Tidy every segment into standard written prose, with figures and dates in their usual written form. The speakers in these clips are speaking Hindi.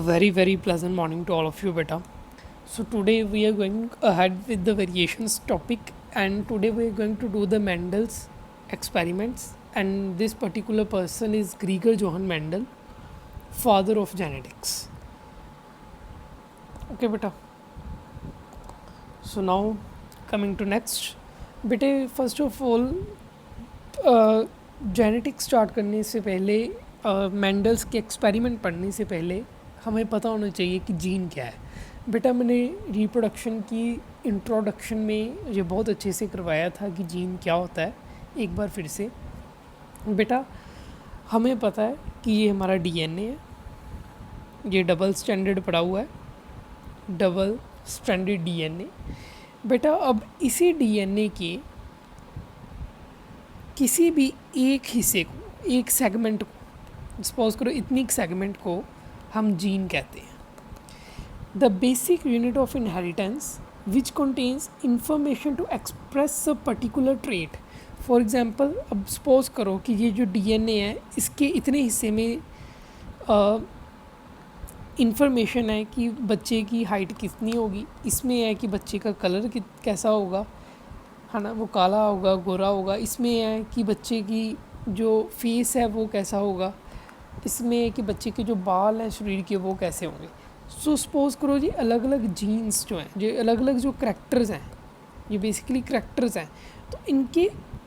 Very pleasant morning to all of you, beta. So today we are going ahead with the variations topic, and today we are going to do the Mendel's experiments. And this particular person is Gregor Johann Mendel, father of genetics. Okay, beta. So now coming to next, बेटे first of all genetics start करने से पहले मेंडल्स के एक्सपेरिमेंट पढ़ने से पहले हमें पता होना चाहिए कि जीन क्या है। बेटा मैंने रिप्रोडक्शन की इंट्रोडक्शन में ये बहुत अच्छे से करवाया था कि जीन क्या होता है। एक बार फिर से बेटा हमें पता है कि ये हमारा डीएनए है, ये डबल स्टैंडर्ड पड़ा हुआ है, डबल स्टैंडर्ड डीएनए। बेटा अब इसी डीएनए के किसी भी एक हिस्से को, एक सेगमेंट को, सपोज करो इतनी सेगमेंट को हम जीन कहते हैं। The basic unit of inheritance which contains information to express a particular trait. For example अब सपोज करो कि ये जो डीएनए है इसके इतने हिस्से में इंफॉर्मेशन है कि बच्चे की हाइट कितनी होगी, इसमें है कि बच्चे का कलर कैसा होगा, है ना, वो काला होगा, गोरा होगा, इसमें है कि बच्चे की जो फेस है वो कैसा होगा, इसमें है कि बच्चे के जो बाल हैं शरीर के वो कैसे होंगे। सो सपोज़ करो जी अलग अलग जीन्स जो हैं, जो अलग अलग जो करैक्टर्स हैं, ये बेसिकली करैक्टर्स हैं, तो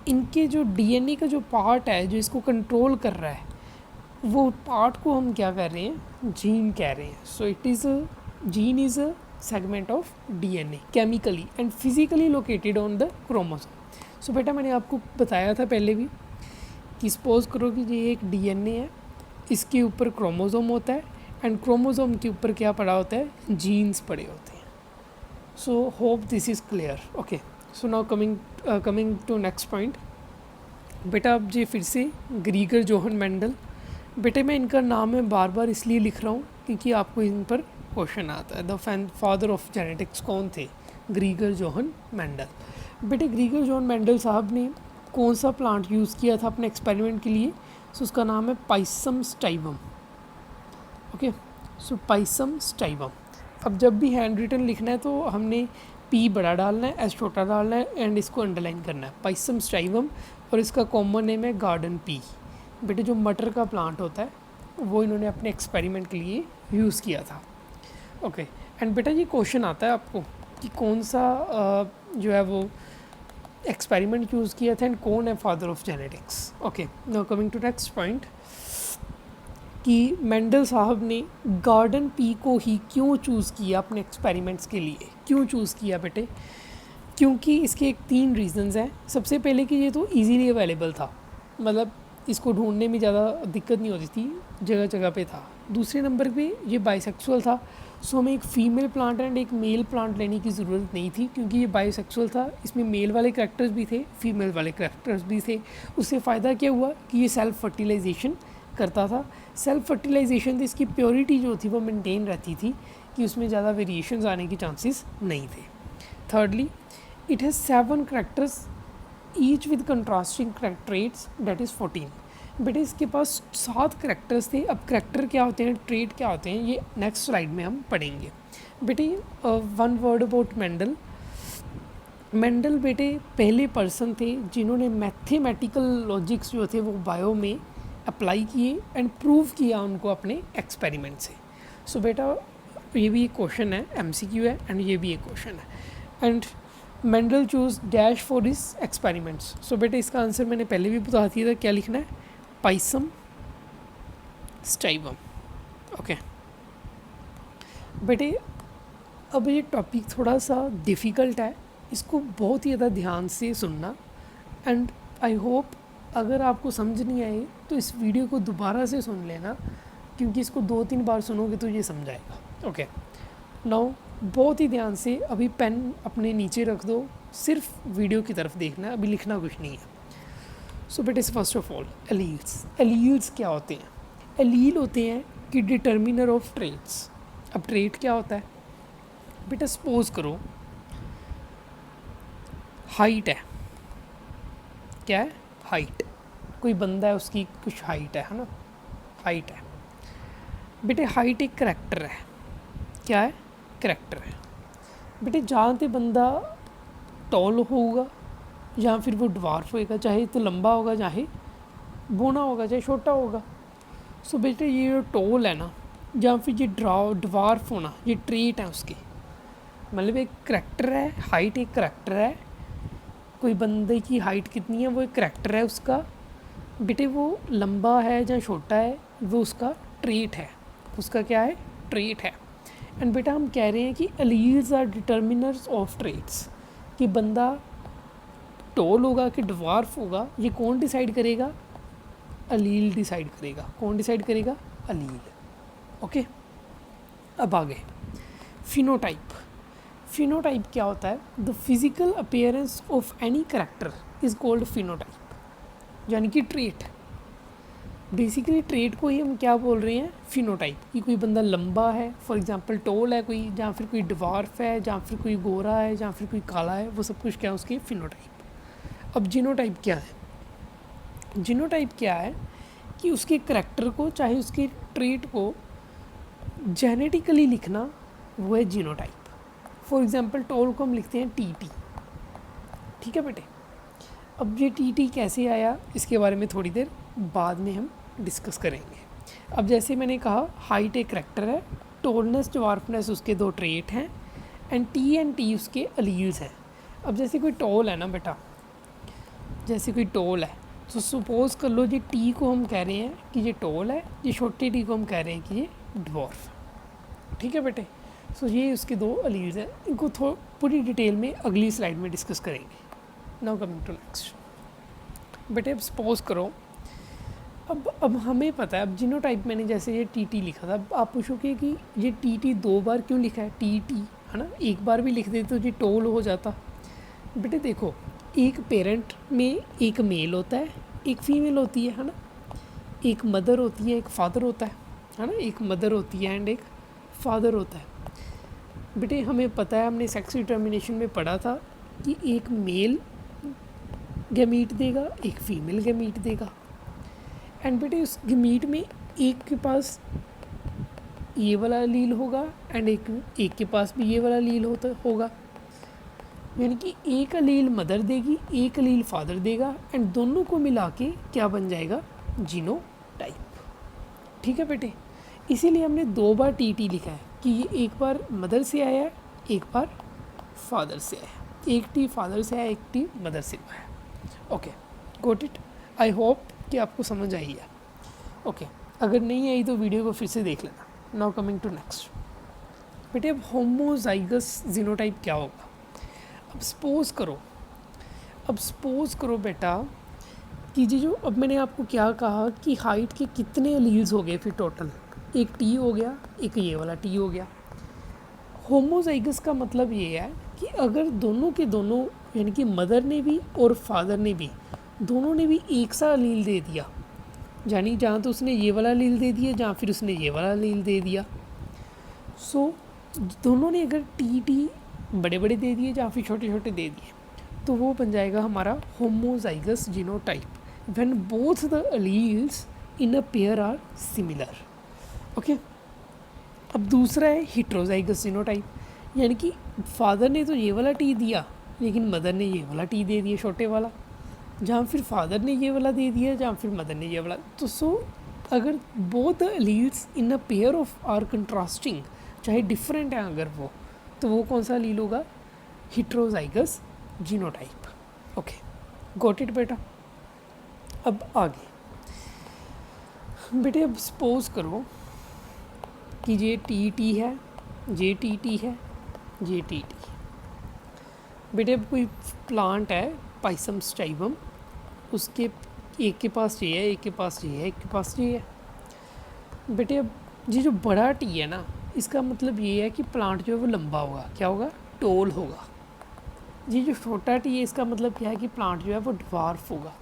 इनके जो डीएनए का जो पार्ट है जो इसको कंट्रोल कर रहा है, वो पार्ट को हम क्या कह रहे हैं, जीन कह रहे हैं। So it is a gene is a segment of DNA chemically and physically located on the chromosome. So बेटा मैंने आपको बताया था पहले भी कि सपोज करो कि ये एक डीएनए है, इसके ऊपर क्रोमोसोम होता है एंड क्रोमोसोम के ऊपर क्या पड़ा होता है, जीन्स पड़े होते हैं। So hope this is clear. Okay, so now coming to next point. बेटा अब ये फिर से ग्रीगर जोहन मेंडल। बेटे मैं इनका नाम मैं बार बार इसलिए लिख रहा हूँ क्योंकि आपको इन पर क्वेश्चन आता है। द फादर ऑफ जेनेटिक्स कौन थे, ग्रीगर जोहन मेंडल। बेटे ग्रीगर जोहन मेंडल साहब ने कौन सा प्लांट यूज़ किया था अपने एक्सपेरिमेंट के लिए, सो उसका नाम है पाइसम स्टाइवम। ओके, सो पाइसम स्टाइवम। अब जब भी हैंड रिटन लिखना है तो हमने पी बड़ा डालना है, एस छोटा डालना है एंड इसको अंडरलाइन करना है, पाइसम स्टाइवम। और इसका कॉमन नेम है गार्डन पी। बेटे जो मटर का प्लांट होता है वो इन्होंने अपने एक्सपेरिमेंट के लिए यूज़ किया था। ओके, एंड बेटा ये क्वेश्चन आता है आपको कि कौन सा जो है वो एक्सपेरिमेंट यूज़ किया था एंड कौन है father of genetics. Okay, now coming to next point कि मेंडल साहब ने गार्डन पी को ही क्यों चूज़ किया अपने एक्सपेरिमेंट्स के लिए, क्यों चूज़ किया बेटे, क्योंकि इसके एक 3 रीज़न्स हैं। सबसे पहले कि ये तो ईजीली अवेलेबल था, मतलब इसको ढूंढने में ज़्यादा दिक्कत नहीं होती थी, जगह जगह पे था। दूसरे नंबर पे ये बाइसेक्सुअल था, सो हमें एक फ़ीमेल प्लांट एंड एक मेल प्लांट लेने की ज़रूरत नहीं थी क्योंकि ये बाइसेक्सुअल था, इसमें मेल वाले करैक्टर्स भी थे, फीमेल वाले करैक्टर्स भी थे। उससे फ़ायदा क्या हुआ कि ये सेल्फ फर्टिलाइजेशन करता था। सेल्फ फर्टिलाइजेशन से इसकी प्योरिटी जो थी वो मेंटेन रहती थी कि उसमें ज़्यादा वेरिएशंस आने की चांसेस नहीं थे। Thirdly, it has 7 characters each with contrasting traits, that is 14। बेटे इसके पास 7 करैक्टर्स थे। अब करैक्टर क्या होते हैं, ट्रेट क्या होते हैं, ये नेक्स्ट स्लाइड में हम पढ़ेंगे। बेटे 1 वर्ड अबाउट मेंडल। मेंडल बेटे पहले पर्सन थे जिन्होंने मैथमेटिकल लॉजिक्स जो थे वो बायो में अप्लाई किए एंड प्रूव किया उनको अपने एक्सपेरिमेंट से। सो बेटा ये भी एक क्वेश्चन है, एमसीक्यू है एंड ये भी एक क्वेश्चन है। And Mendel choose dash for his experiments. So बेटे इसका आंसर मैंने पहले भी बता दिया था, क्या लिखना है, पाइसम स्टाइवम। ओके बेटे अब ये टॉपिक थोड़ा सा डिफ़िकल्ट है, इसको बहुत ही ज़्यादा ध्यान से सुनना एंड आई होप अगर आपको समझ नहीं आए तो इस वीडियो को दोबारा से सुन लेना क्योंकि इसको 2-3 बार सुनोगे तो ये समझ आएगा। ओके, नाउ बहुत ही ध्यान से अभी पेन अपने नीचे रख दो, सिर्फ वीडियो की तरफ देखना है, अभी लिखना कुछ नहीं है। सो बेटे first of all alleles. Alleles क्या होते हैं, एलील होते हैं कि डिटर्मिनर ऑफ ट्रेट्स। अब ट्रेट क्या होता है बेटा, सपोज करो हाइट है, क्या है, हाइट, कोई बंदा है उसकी कुछ हाइट है ना, हाइट है। बेटे हाइट एक करैक्टर है, क्या है, करैक्टर है बेटे। जहाँ ते बंदा टॉल होगा या फिर वो डवार्फ होएगा, चाहे तो लंबा होगा चाहे बौना होगा चाहे छोटा होगा। सो बेटे ये जो टॉल है ना या फिर ये डवार्फ होना, ये ट्रेट है उसके, मतलब एक करैक्टर है। हाइट एक करैक्टर है, कोई बंदे की हाइट कितनी है वो एक करैक्टर है उसका बेटे। वो लंबा है या छोटा है वो उसका ट्रेट है, उसका क्या है, ट्रेट है। एंड बेटा हम कह रहे हैं कि alleles are determiners of traits, कि बंदा टॉल होगा कि डवार्फ होगा ये कौन डिसाइड करेगा, अलील डिसाइड करेगा। कौन डिसाइड करेगा, अलील। ओके, अब आगे फिनोटाइप। फिनोटाइप क्या होता है, the physical appearance of any character is called phenotype, यानी कि ट्रेट। बेसिकली ट्रेट को ही हम क्या बोल रहे हैं, फिनोटाइप। कि कोई बंदा लंबा है, फॉर एग्जांपल टॉल है कोई, या फिर कोई डवार्फ है, या फिर कोई गोरा है, या फिर कोई काला है, वो सब कुछ क्या है उसके फिनोटाइप। अब जीनोटाइप क्या है, जीनोटाइप क्या है कि उसके करैक्टर को चाहे उसके ट्रेट को जेनेटिकली लिखना, वो है जीनोटाइप। फॉर एग्जांपल टॉल को हम लिखते हैं टी, ठीक है बेटे। अब ये टी कैसे आया इसके बारे में थोड़ी देर बाद में हम डिस्कस करेंगे। अब जैसे मैंने कहा हाइट एक करैक्टर है, टॉलनेस डवार्फनेस उसके दो ट्रेट हैं, एंड टी उसके अलील्स हैं। अब जैसे कोई टॉल है ना बेटा, जैसे कोई टॉल है तो सपोज़ कर लो ये टी को हम कह रहे हैं कि ये टॉल है, ये छोटे टी को हम कह रहे हैं कि ये डवार्फ, ठीक है बेटे। सो ये उसके दो अलील्स हैं, इनको पूरी डिटेल में अगली स्लाइड में डिस्कस करेंगे। नाउ कमिंग टू नेक्स्ट बेटे, अब सपोज करो अब हमें पता है, अब जीनोटाइप मैंने जैसे ये टी लिखा था, अब आप पूछोगे कि ये टी दो बार क्यों लिखा है, टी है ना, एक बार भी लिख देते तो ये टॉल हो जाता। बेटे देखो, एक पेरेंट में एक मेल होता है, एक फीमेल होती है ना, एक मदर होती है, एक फादर होता है ना, एक मदर होती है एंड एक फादर होता है। बेटे हमें पता है, हमने सेक्स डिटर्मिनेशन में पढ़ा था कि एक मेल गैमीट देगा, एक फीमेल गैमीट देगा। एंड बेटे उस गैमीट में एक के पास ये वाला लील होगा एंड एक के पास भी ये वाला लील होगा, यानी कि एक अलील मदर देगी, एक अलील फादर देगा, एंड दोनों को मिला के क्या बन जाएगा, जीनोटाइप, ठीक है बेटे। इसीलिए हमने दो बार टी लिखा है कि ये एक बार मदर से आया है, एक बार फादर से आया है, एक टी फादर से आया, एक टी मदर से आया। Okay, got it. I hope कि आपको समझ आई है। ओके, अगर नहीं आई तो वीडियो को फिर से देख लेना। नाउ कमिंग टू नेक्स्ट बेटे, अब होमोजाइगस जीनोटाइप क्या होगा। अब सपोज़ करो बेटा कि जी जो अब मैंने आपको क्या कहा कि हाइट के कितने अलील्स हो गए, फिर टोटल एक टी हो गया, एक ये वाला टी हो गया। होमोजाइगस का मतलब ये है कि अगर दोनों के दोनों, यानी कि मदर ने भी और फादर ने भी, दोनों ने भी एक सा अलील दे दिया, यानी जहाँ तो उसने ये वाला अलील दे दिया जहाँ फिर उसने ये वाला अलील दे दिया। सो दोनों ने अगर टी बड़े बड़े दे दिए या फिर छोटे छोटे दे दिए, तो वो बन जाएगा हमारा homozygous genotype when both the alleles in a pair are similar. Okay, अब दूसरा है हेटेरोजाइगस जीनोटाइप, यानी कि फादर ने तो ये वाला टी दिया लेकिन मदर ने ये वाला टी दे दिया छोटे वाला, जहाँ फिर फादर ने ये वाला दे दिया जहाँ फिर मदर ने ये वाला। तो सो अगर both the alleles in a pair of are contrasting, चाहे डिफरेंट है अगर वो, तो वो कौन सा अलील होगा, heterozygous genotype. Okay, got it बेटा। अब आगे बेटे, अब सपोज करो कि ये टी है, ये टी है, ये टी। बेटे अब कोई प्लांट है पाइसम स्टाइवम, उसके एक के पास ये है, एक के पास ये है, एक के पास ये है। बेटे अब ये जो बड़ा टी है ना, इसका मतलब ये है कि प्लांट जो है वो लंबा होगा, क्या होगा, टॉल होगा। ये जो छोटा टी है इसका मतलब क्या है कि प्लांट जो है वो ड्वार्फ होगा,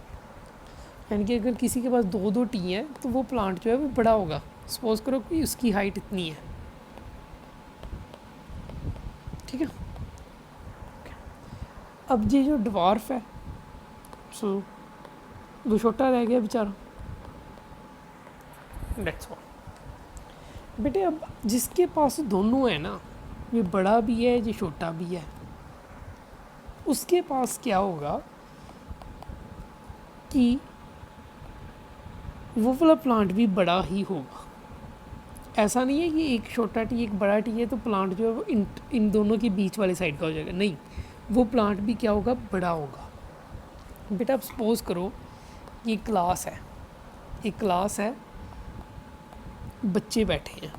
यानी कि अगर किसी के पास दो टी हैं तो वो प्लांट जो है वो बड़ा होगा। सपोज़ करो कि उसकी हाइट इतनी है, ठीक है। अब ये जो ड्वार्फ है, सो वो छोटा रह गया बेचारा, डेट्स ऑल। बेटे अब जिसके पास दोनों है ना, ये बड़ा भी है ये छोटा भी है, उसके पास क्या होगा कि वो वाला प्लांट भी बड़ा ही होगा। ऐसा नहीं है कि एक छोटा टी एक बड़ा टी है तो प्लांट जो है वो इन दोनों के बीच वाले साइड का हो जाएगा, नहीं, वो प्लांट भी क्या होगा, बड़ा होगा। बेटा अब सपोज़ करो ये क्लास है, एक क्लास है, बच्चे बैठे हैं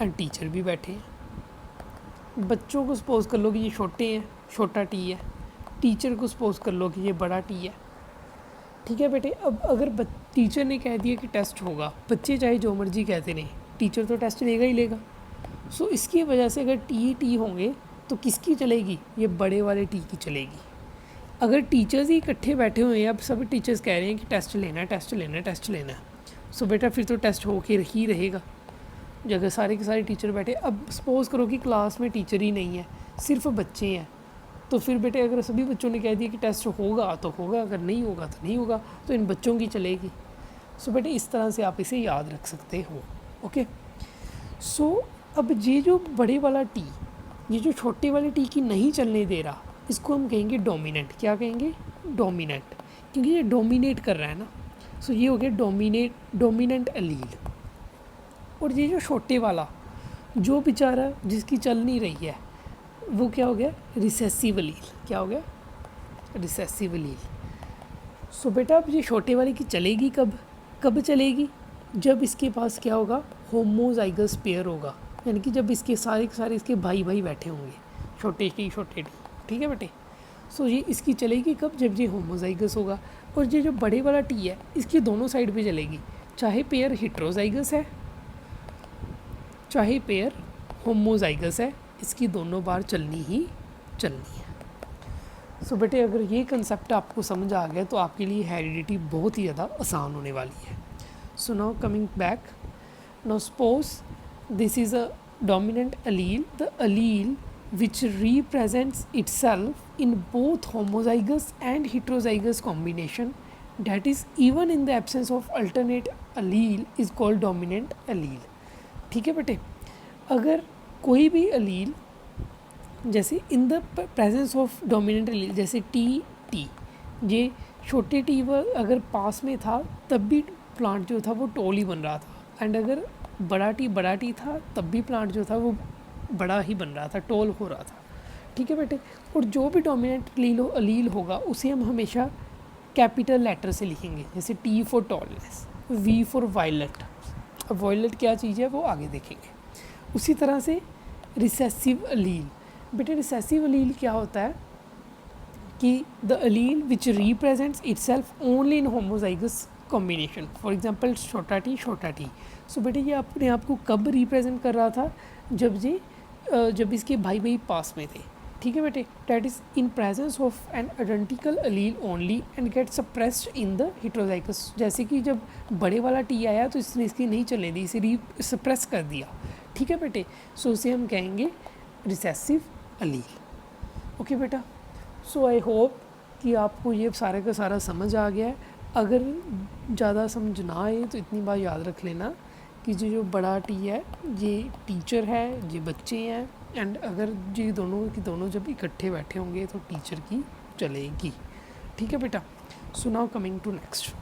एंड टीचर भी बैठे हैं। बच्चों को सपोज़ कर लो कि ये छोटे हैं, छोटा टी है, टीचर को सपोज़ कर लो कि ये बड़ा टी है। ठीक है बेटे, अब अगर टीचर ने कह दिया कि टेस्ट होगा, बच्चे चाहे जो मर्जी कहते नहीं, टीचर तो टेस्ट लेगा ही लेगा। सो इसकी वजह से अगर टी होंगे तो किसकी चलेगी, ये बड़े वाले टी की चलेगी। अगर टीचर्स ही इकट्ठे बैठे हुए हैं, अब सभी टीचर्स कह रहे हैं कि टेस्ट लेना है, टेस्ट लेना है, टेस्ट लेना है, सो बेटा फिर तो टेस्ट हो के ही रहेगा। अगर सारे के सारे टीचर बैठे, अब सपोज़ करो कि क्लास में टीचर ही नहीं है, सिर्फ बच्चे हैं, तो फिर बेटे अगर सभी बच्चों ने कह दिया कि टेस्ट होगा तो होगा, अगर नहीं होगा तो नहीं होगा, तो इन बच्चों की चलेगी। सो बेटे इस तरह से आप इसे याद रख सकते हो। ओके, सो अब ये जो बड़े वाला टी, ये जो छोटे वाले टी की नहीं चलने दे रहा, इसको हम कहेंगे डोमिनेंट। क्या कहेंगे, डोमिनेंट, क्योंकि ये डोमिनेट कर रहा है ना। सो ये हो गया डोमिनेंट एलील। और ये जो छोटे वाला जो बेचारा जिसकी चल नहीं रही है, वो क्या हो गया, रिसेसिव एलील। क्या हो गया, रिसेसिव एलील। सो बेटा अब ये छोटे वाले की चलेगी कब चलेगी, जब इसके पास क्या होगा, होमोजाइगस पेयर होगा, यानी कि जब इसके सारे के सारे इसके भाई बैठे होंगे, छोटे टी। ठीक है बेटे, सो ये इसकी चलेगी कब, जब ये होमोजाइगस होगा। और ये जो बड़े वाला टी है, इसकी दोनों साइड पे चलेगी, चाहे पेयर हेट्रोजाइगस है चाहे पेयर होमोजाइगस है, इसकी दोनों बार चलनी ही चलनी है। सो बेटे अगर ये कंसेप्ट आपको समझ आ गया तो आपके लिए हेरिडिटी बहुत ही ज़्यादा आसान होने वाली है। सो now coming back, now suppose this is a dominant allele, the allele which represents itself in both homozygous and heterozygous combination, that is even in the absence of alternate allele, is called dominant allele। ठीक है बेटे, अगर कोई भी allele जैसे in the presence of dominant allele, जैसे टी ये छोटे टी अगर पास में था तब भी प्लांट जो था वो टॉल ही बन रहा था, एंड अगर बड़ा टी था तब भी प्लांट जो था वो बड़ा ही बन रहा था, टॉल हो रहा था। ठीक है बेटे, और जो भी डोमिनेंट अलील होगा उसे हम हमेशा कैपिटल लेटर से लिखेंगे, जैसे T for tallness, V for violet. अब वायलेट क्या चीज़ है वो आगे देखेंगे। उसी तरह से रिसेसिव अलील, बेटे रिसेसिव अलील क्या होता है कि the allele which represents itself only in homozygous combination, for example छोटा टी। सो बेटे ये अपने आप को कब रिप्रेजेंट कर रहा था, जब इसके भाई पास में थे। ठीक है बेटे, that is in presence of an identical allele only and get suppressed in the heterozygous. जैसे कि जब बड़े वाला टी आया तो इसने इसकी नहीं चलने दी, इसे सप्रेस कर दिया। ठीक है बेटे, सो इसे हम कहेंगे रिसेसिव अलील। ओके बेटा, सो आई होप कि आपको ये सारे का सारा समझ आ गया है। अगर ज़्यादा समझ ना आए तो इतनी बार याद रख लेना कि जो बड़ा टी है ये टीचर है, ये बच्चे हैं, एंड अगर ये दोनों जब इकट्ठे बैठे होंगे तो टीचर की चलेगी। ठीक है बेटा, so now coming to next.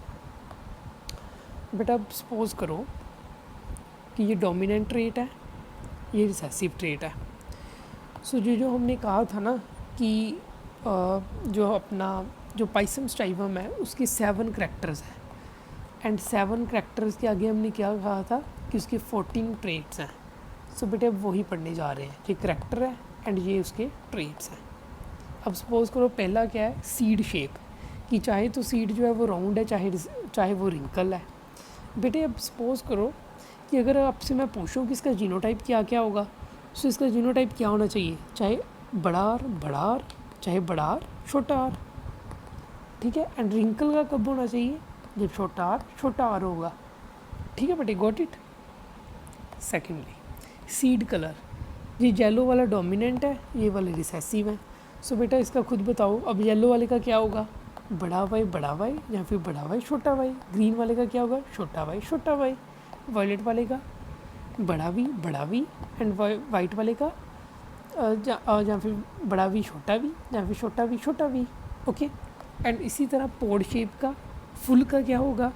बेटा अब सपोज़ करो कि ये डोमिनेंट ट्रेट है, ये रिसेसिव ट्रेट है। सो जो हमने कहा था ना कि जो पाइसम स्टाइवम है उसके 7 करैक्टर्स हैं, एंड 7 करैक्टर्स के आगे हमने क्या कहा था कि उसके 14 ट्रेट्स हैं। सो बेटे अब वही पढ़ने जा रहे हैं, ये करैक्टर है एंड ये उसके ट्रेट्स हैं। अब सपोज़ करो पहला क्या है, सीड शेप, कि चाहे तो सीड जो है वो राउंड है, चाहे वो रिंकल है। बेटे अब सपोज़ करो कि अगर आपसे मैं पूछूं कि इसका जीनोटाइप क्या होगा, सो इसका जीनोटाइप क्या होना चाहिए, चाहे बड़ा आर, चाहे बड़ा आर छोटा आर। ठीक है, एंड रिंकल का कब होना चाहिए, जब छोटा आर होगा। ठीक है बेटे, got it. Secondly seed colour, ये येलो वाला डोमिनेंट है, ये वाले रिसेसिव है। सो बेटा इसका खुद बताओ, अब येलो वाले का क्या होगा, बड़ा वाई या फिर बड़ा वाई छोटा वाई। ग्रीन वाले का क्या होगा, छोटा वाई। वायलेट वाले का बड़ा वी एंड वाइट वाले का या फिर बड़ा वी या फिर छोटा वी। ओके, एंड इसी तरह पॉड शेप का फुल का क्या होगा,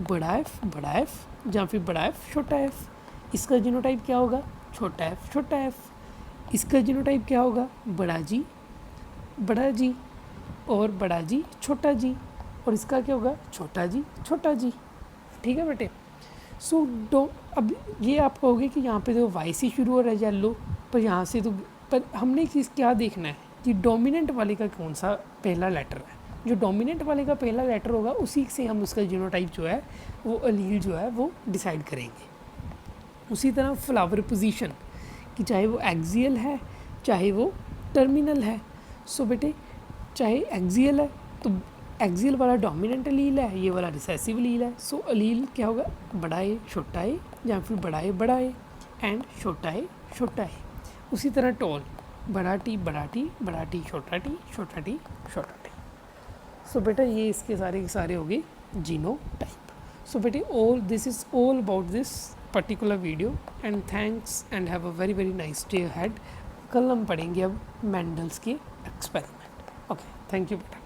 बड़ा एफ या फिर बड़ा एफ छोटा एफ। इसका जीनोटाइप क्या होगा, छोटा एफ। इसका जीनोटाइप क्या होगा, बड़ा जी और बड़ा जी छोटा जी, और इसका क्या होगा, छोटा जी। ठीक है बेटे। सो अब ये आप कहोगे कि यहाँ पे तो वाई से शुरू हो रहा है येलो, पर यहाँ से तो, पर हमने क्या देखना है कि डोमिनेंट वाले का कौन सा पहला लेटर है। जो डोमिनेंट वाले का पहला लेटर होगा उसी से हम उसका जीनोटाइप जो है वो अलील जो है वो डिसाइड करेंगे। उसी तरह फ्लावर पोजीशन कि चाहे वो एक्सियल है चाहे वो टर्मिनल है। सो बेटे चाहे एक्सियल है तो एक्सियल वाला डोमिनेंट अलील है, ये वाला रिसेसिव अलील है। सो अलील क्या होगा, बड़ा ए छोटा ए या फिर बड़ा ए एंड छोटा ए। उसी तरह टॉल, बड़ा टी छोटा टी। सो बेटा ये इसके सारे के सारे हो गए जीनोटाइप। सो बेटे this is all about this particular video and thanks and have a very nice day ahead. कल हम पढ़ेंगे अब मेंडल्स के एक्सपेरिमेंट। ओके, थैंक यू बेटा।